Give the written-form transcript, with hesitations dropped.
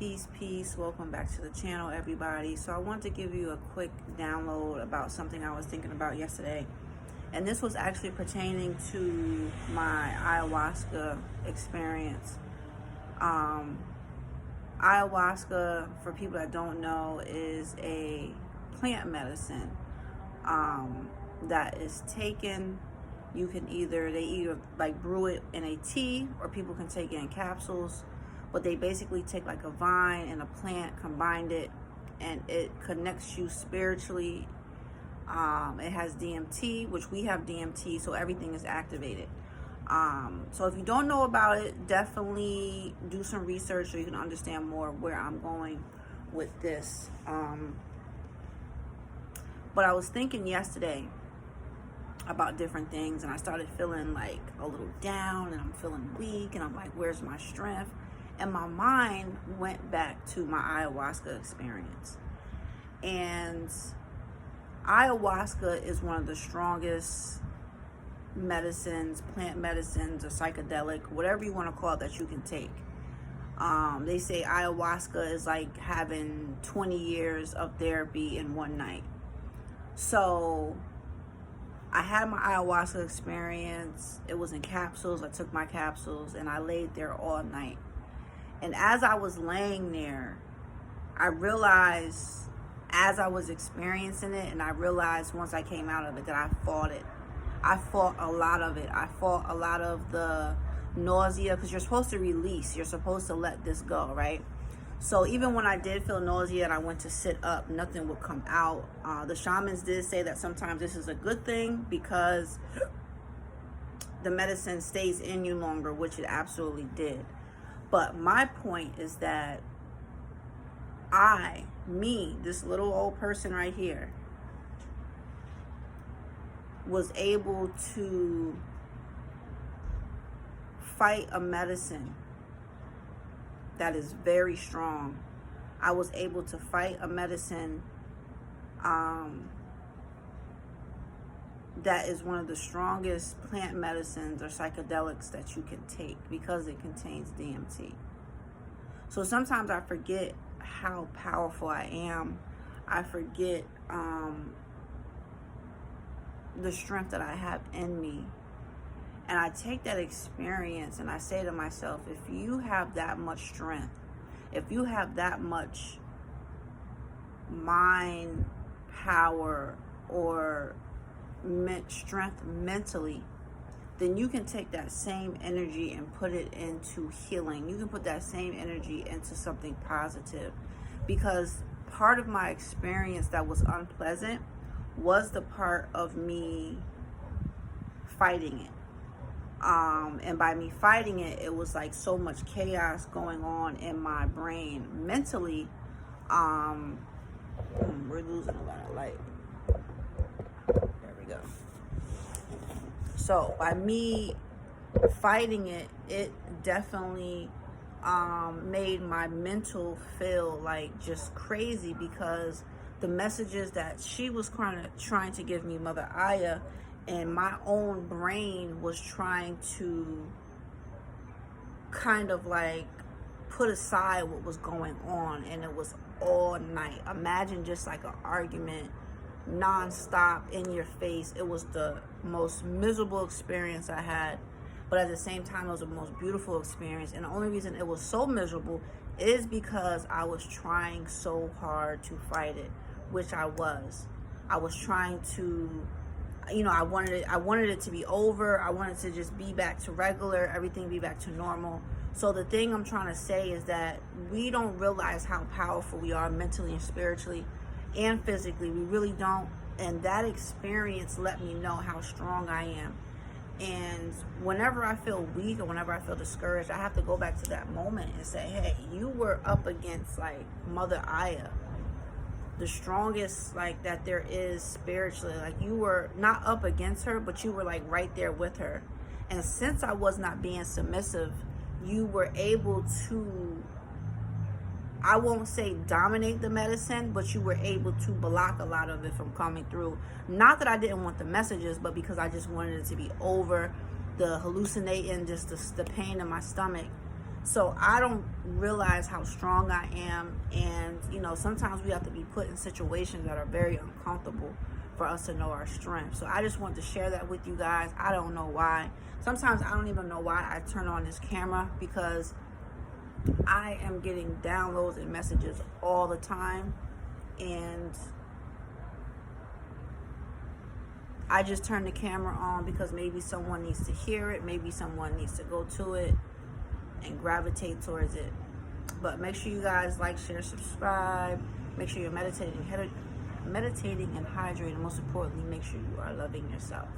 Peace. Welcome back to the channel, everybody. So I wanted to give you a quick download about something I was thinking about yesterday. And this was actually pertaining to my ayahuasca experience. Ayahuasca, for people that don't know, is a plant medicine that is taken. You can they either like brew it in a tea, or people can take it in capsules. But they basically take like a vine and a plant, combined it, and it connects you spiritually. It has DMT, which we have DMT, so everything is activated. So if you don't know about it, definitely do some research so you can understand more where I'm going with this. But I was thinking yesterday about different things, and I started feeling like a little down, and I'm feeling weak, and I'm like, where's my strength? And my mind went back to my ayahuasca experience. And ayahuasca is one of the strongest medicines, plant medicines, or psychedelic, whatever you want to call it, that you can take. They say ayahuasca is like having 20 years of therapy in one night. So I had my ayahuasca experience. It was in capsules. I took my capsules and I laid there all night. And as I was laying there, I realized, as I was experiencing it, and I realized once I came out of it, that I fought it. I fought a lot of it. I fought a lot of the nausea, because you're supposed to release. You're supposed to let this go, right? So even when I did feel nausea and I went to sit up, nothing would come out. The shamans did say that sometimes this is a good thing, because the medicine stays in you longer, which it absolutely did. But my point is that this little old person right here, was able to fight a medicine that is very strong. I was able to fight a medicine that is one of the strongest plant medicines or psychedelics that you can take, because it contains DMT. So sometimes I forget how powerful I am. I forget the strength that I have in me. And I take that experience and I say to myself, if you have that much strength, if you have that much mind power or strength mentally, then you can take that same energy and put it into healing. You can put that same energy into something positive. Because part of my experience that was unpleasant was the part of me fighting it. And by me fighting it, it was like so much chaos going on in my brain. Mentally, we're losing a lot of light. There we go. So by me fighting it, it definitely made my mental feel like just crazy, because the messages that she was trying to give me, Mother Aya, and my own brain was trying to kind of like put aside what was going on. And it was all night. Imagine just like an argument non-stop in your face. It was the most miserable experience I had, but at the same time it was the most beautiful experience. And the only reason it was so miserable is because I was trying so hard to fight it, which I was trying to, I wanted it to be over. I wanted to just be back to regular, everything be back to normal. So the thing I'm trying to say is that we don't realize how powerful we are mentally and spiritually and physically. We really don't. And that experience let me know how strong I am. And whenever I feel weak or whenever I feel discouraged, I have to go back to that moment and say, hey, you were up against like Mother Aya, the strongest like that there is spiritually. Like, you were not up against her, but you were like right there with her. And since I was not being submissive, you were able to, I won't say dominate the medicine, but you were able to block a lot of it from coming through. Not that I didn't want the messages, but because I just wanted it to be over, the hallucinating, just the pain in my stomach. So I don't realize how strong I am. And, you know, sometimes we have to be put in situations that are very uncomfortable for us to know our strength. So I just want to share that with you guys. I don't know why. Sometimes I don't even know why I turn on this camera, because I am getting downloads and messages all the time. And I just turn the camera on because maybe someone needs to hear it. Maybe someone needs to go to it and gravitate towards it. But make sure you guys like, share, subscribe. Make sure you're meditating and hydrating. Most importantly, make sure you are loving yourself.